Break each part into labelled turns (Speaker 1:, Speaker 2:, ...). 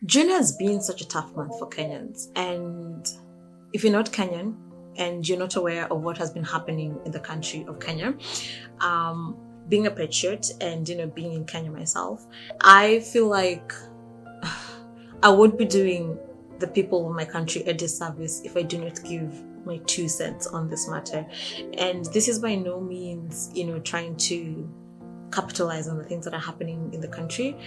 Speaker 1: June has been such a tough month for Kenyans, and if you're not Kenyan and you're not aware of what has been happening in the country of Kenya, being a patriot and being in Kenya myself, I feel like I would be doing the people of my country a disservice if I do not give my 2 cents on this matter. And this is by no means, trying to capitalize on the things that are happening in the country,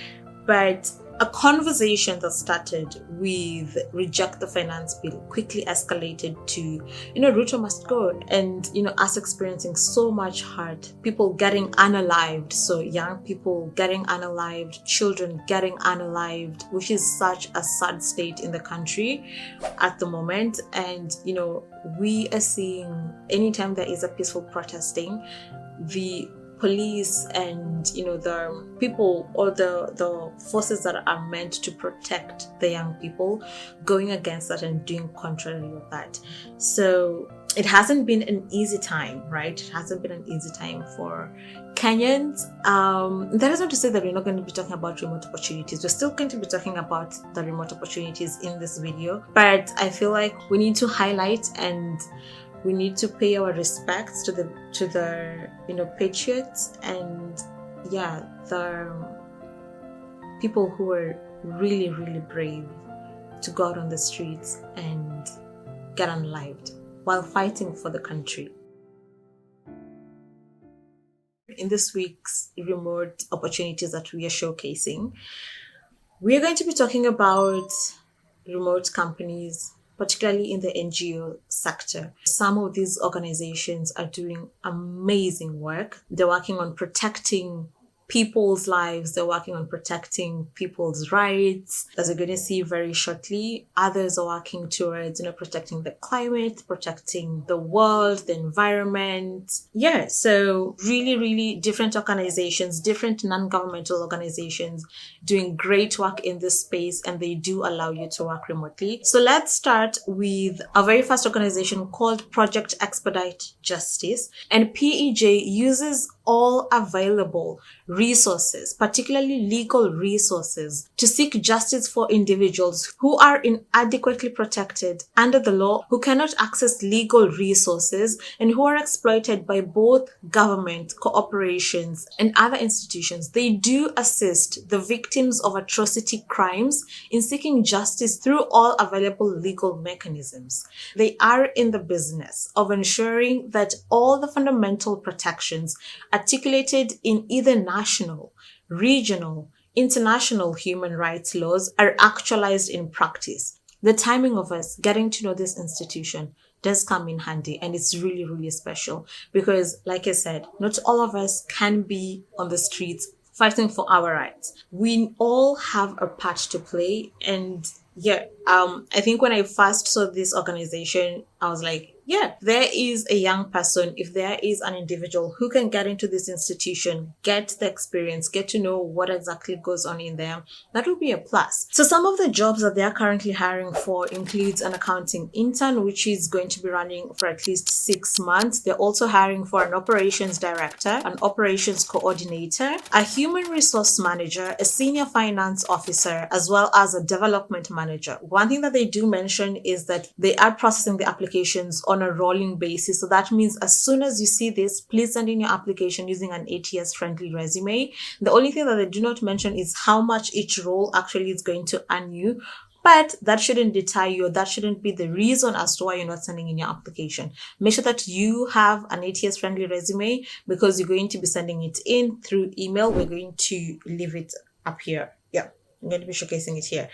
Speaker 1: but a conversation that started with reject the finance bill quickly escalated to, Ruto must go, and, us experiencing so much hurt, people getting unalived. So young people getting unalived, children getting unalived, which is such a sad state in the country at the moment. And, we are seeing anytime there is a peaceful protesting, the police and the people or the forces that are meant to protect the young people going against that and doing contrary of that. So it hasn't been an easy time, right? It hasn't been an easy time for Kenyans. That is not to say that we're not going to be talking about remote opportunities. We're still going to be talking about the remote opportunities in this video, but I feel like we need to highlight and we need to pay our respects to the patriots and the people who are really, really brave to go out on the streets and get unalived while fighting for the country. In this week's remote opportunities that we are showcasing, we are going to be talking about remote companies, particularly in the NGO sector. Some of these organizations are doing amazing work. They're working on protecting people's lives. They're working on protecting people's rights. As we're going to see very shortly, others are working towards, protecting the climate, protecting the world, the environment. So really, really different organizations, different non-governmental organizations doing great work in this space, and they do allow you to work remotely. So let's start with our very first organization called Project Expedite Justice. And PEJ uses all available resources, particularly legal resources, to seek justice for individuals who are inadequately protected under the law, who cannot access legal resources, and who are exploited by both government, corporations, and other institutions. They do assist the victims of atrocity crimes in seeking justice through all available legal mechanisms. They are in the business of ensuring that all the fundamental protections articulated in either national, regional, international human rights laws are actualized in practice. The timing of us getting to know this institution does come in handy, and it's really, really special because, like I said, not all of us can be on the streets fighting for our rights. We all have a part to play, and I think when I first saw this organization, I was like, there is a young person, if there is an individual who can get into this institution, get the experience, get to know what exactly goes on in there, that would be a plus. So some of the jobs that they are currently hiring for includes an accounting intern, which is going to be running for at least 6 months. They're also hiring for an operations director, an operations coordinator, a human resource manager, a senior finance officer, as well as a development manager. One thing that they do mention is that they are processing the applications on a rolling basis. So that means as soon as you see this, please send in your application using an ATS friendly resume. The only thing that they do not mention is how much each role actually is going to earn you. But that shouldn't deter you. That shouldn't be the reason as to why you're not sending in your application. Make sure that you have an ATS friendly resume because you're going to be sending it in through email. We're going to leave it up here. I'm going to be showcasing it here.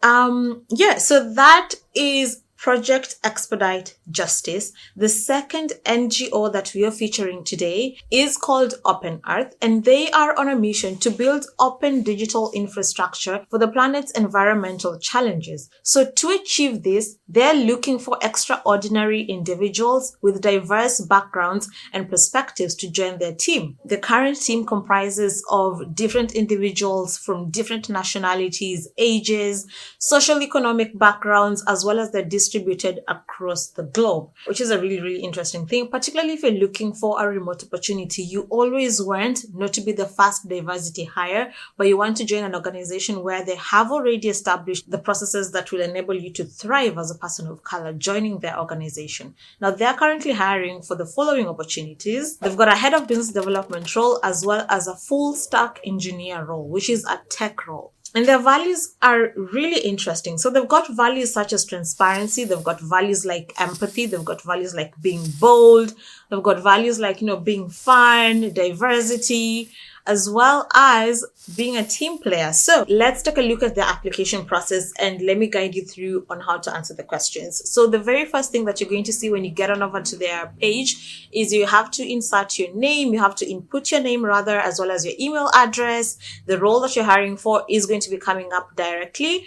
Speaker 1: So that is Project Expedite Justice. The second NGO that we are featuring today is called Open Earth, and they are on a mission to build open digital infrastructure for the planet's environmental challenges. So to achieve this, they're looking for extraordinary individuals with diverse backgrounds and perspectives to join their team. The current team comprises of different individuals from different nationalities, ages, social economic backgrounds, as well as their district distributed across the globe, which is a really, really interesting thing. Particularly if you're looking for a remote opportunity, you always want not to be the first diversity hire, but you want to join an organization where they have already established the processes that will enable you to thrive as a person of color joining their organization. Now, they're currently hiring for the following opportunities. They've got a head of business development role as well as a full stack engineer role, which is a tech role. And their values are really interesting. So they've got values such as transparency. They've got values like empathy. They've got values like being bold. They've got values like, being fun, diversity, as well as being a team player. So let's take a look at the application process and let me guide you through on how to answer the questions. So the very first thing that you're going to see when you get on over to their page is you have to insert your name. You have to input your name rather, as well as your email address. The role that you're hiring for is going to be coming up directly.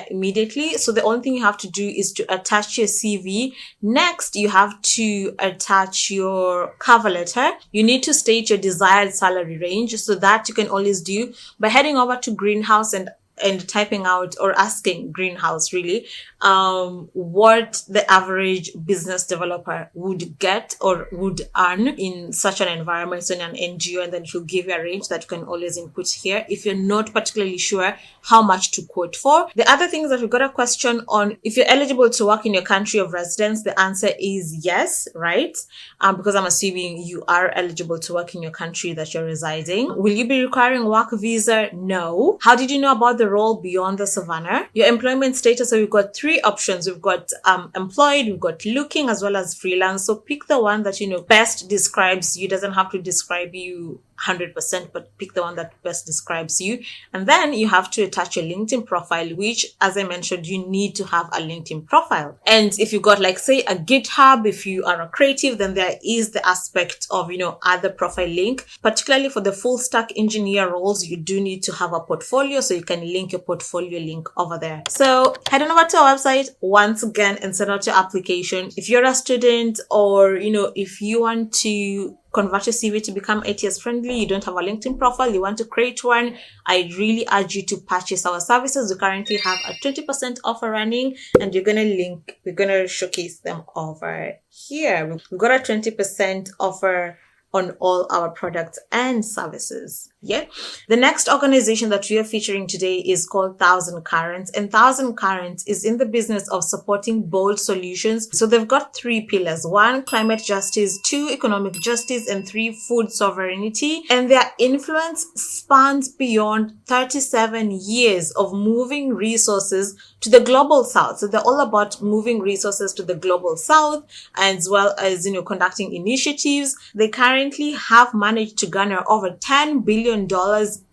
Speaker 1: Immediately. So the only thing you have to do is to attach your CV. Next, you have to attach your cover letter. You need to state your desired salary range. So that you can always do by heading over to Greenhouse and typing out or asking Greenhouse really what the average business developer would get or would earn in such an environment, so in an NGO, and then it will give you a range that you can always input here if you're not particularly sure how much to quote for. The other thing is that we got a question on if you're eligible to work in your country of residence. The answer is yes, right? Because I'm assuming you are eligible to work in your country that you're residing. Will you be requiring a work visa? No. How did you know about the role beyond the savannah? Your employment status. So we've got three options. We've got employed, we've got looking, as well as freelance. So pick the one that best describes you. Doesn't have to describe you 100%, but pick the one that best describes you. And then you have to attach your LinkedIn profile, which, as I mentioned, you need to have a LinkedIn profile. And if you got say a GitHub, if you are a creative, then there is the aspect of, add the profile link. Particularly for the full stack engineer roles, you do need to have a portfolio, so you can link your portfolio link over there. So head on over to our website once again and send out your application. If you're a student or, if you want to convert your CV to become ATS friendly, you don't have a LinkedIn profile, you want to create one, I really urge you to purchase our services. We currently have a 20% offer running, and we're going to showcase them over here. We've got a 20% offer on all our products and services. Yeah. The next organization that we are featuring today is called Thousand Currents, and Thousand Currents is in the business of supporting bold solutions. So they've got three pillars: 1, climate justice; 2, economic justice; and 3, food sovereignty. And their influence spans beyond 37 years of moving resources to the global south. So they're all about moving resources to the global south, as well as, conducting initiatives. They currently have managed to garner over $10 billion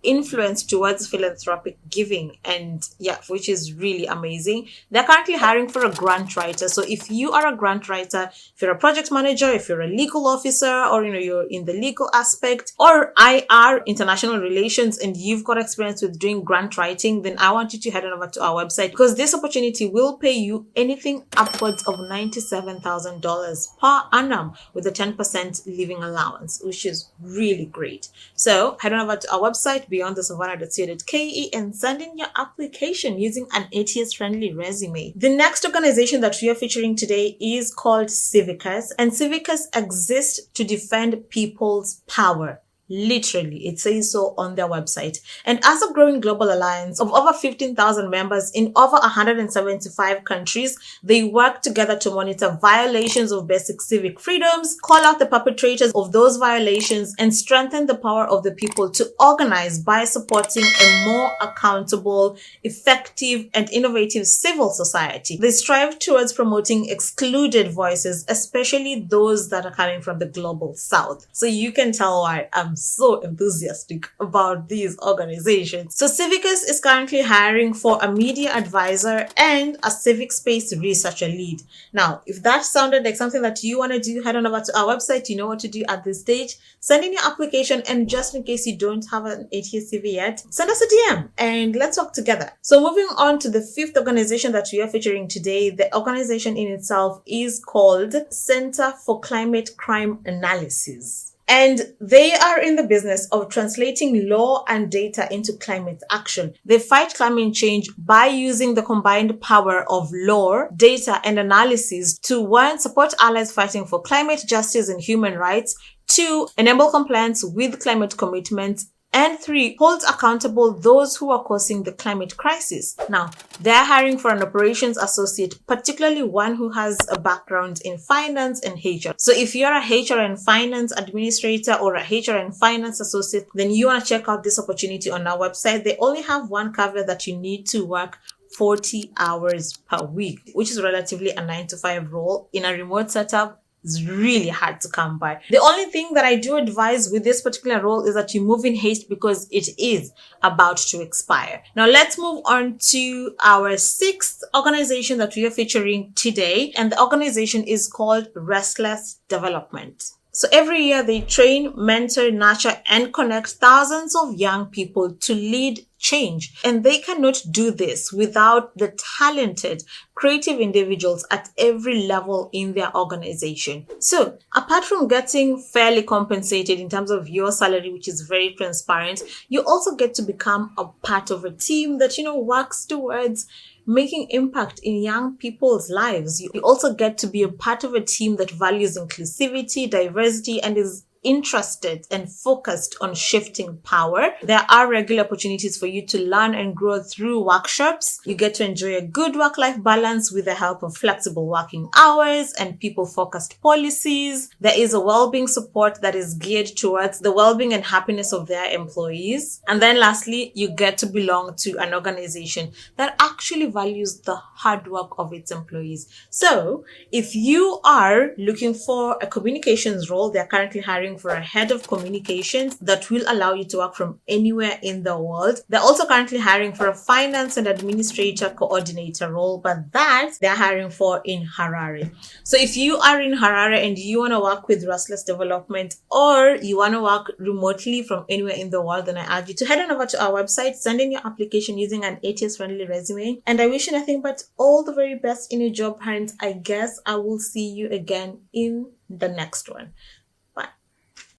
Speaker 1: influence towards philanthropic giving, and which is really amazing. They're currently hiring for a grant writer. So if you are a grant writer, if you're a project manager, if you're a legal officer, or you're in the legal aspect, or IR, international relations, and you've got experience with doing grant writing, then I want you to head on over to our website, because this opportunity will pay you anything upwards of $97,000 per annum with a 10% living allowance, which is really great. So head on over to our website, beyondthesavannah.co.ke, and send in your application using an ATS-friendly resume. The next organization that we are featuring today is called Civicus, and Civicus exists to defend people's power. Literally, it says so on their website. And as a growing global alliance of over 15,000 members in over 175 countries, they work together to monitor violations of basic civic freedoms, call out the perpetrators of those violations, and strengthen the power of the people to organize by supporting a more accountable, effective, and innovative civil society. They strive towards promoting excluded voices, especially those that are coming from the global south. So you can tell why I'm so enthusiastic about these organizations. So Civicus is currently hiring for a media advisor and a civic space researcher lead. Now, if that sounded like something that you want to do, head on over to our website. You know what to do at this stage. Send in your application, and just in case you don't have an ATS CV yet, send us a DM and let's work together. So moving on to the fifth organization that we are featuring today, the organization in itself is called Center for Climate Crime Analysis. And they are in the business of translating law and data into climate action. They fight climate change by using the combined power of law, data, and analysis to, one, support allies fighting for climate justice and human rights, two, enable compliance with climate commitments, and three, hold accountable those who are causing the climate crisis. Now, they're hiring for an operations associate, particularly one who has a background in finance and HR. So if you're a HR and finance administrator or a HR and finance associate, then you want to check out this opportunity on our website. They only have one caveat, that you need to work 40 hours per week, which is relatively a 9 to 5 role in a remote setup. It's really hard to come by. The only thing that I do advise with this particular role is that you move in haste, because it is about to expire. Now let's move on to our sixth organization that we are featuring today. And the organization is called Restless Development. So every year they train, mentor, nurture, and connect thousands of young people to lead change. And they cannot do this without the talented, creative individuals at every level in their organization. So apart from getting fairly compensated in terms of your salary, which is very transparent, you also get to become a part of a team that, works towards making impact in young people's lives. You also get to be a part of a team that values inclusivity, diversity, and is interested and focused on shifting power. There are regular opportunities for you to learn and grow through workshops. You get to enjoy a good work-life balance with the help of flexible working hours and people-focused policies. There is a well-being support that is geared towards the well-being and happiness of their employees. And then lastly, you get to belong to an organization that actually values the hard work of its employees. So if you are looking for a communications role, they're currently hiring for a head of communications that will allow you to work from anywhere in the world. They're also currently hiring for a finance and administrator coordinator role, but that they're hiring for in Harare. So if you are in Harare and you want to work with Restless Development, or you want to work remotely from anywhere in the world, then I urge you to head on over to our website, send in your application using an ATS-friendly resume, and I wish you nothing but all the very best in your job hunt. I guess I will see you again in the next one.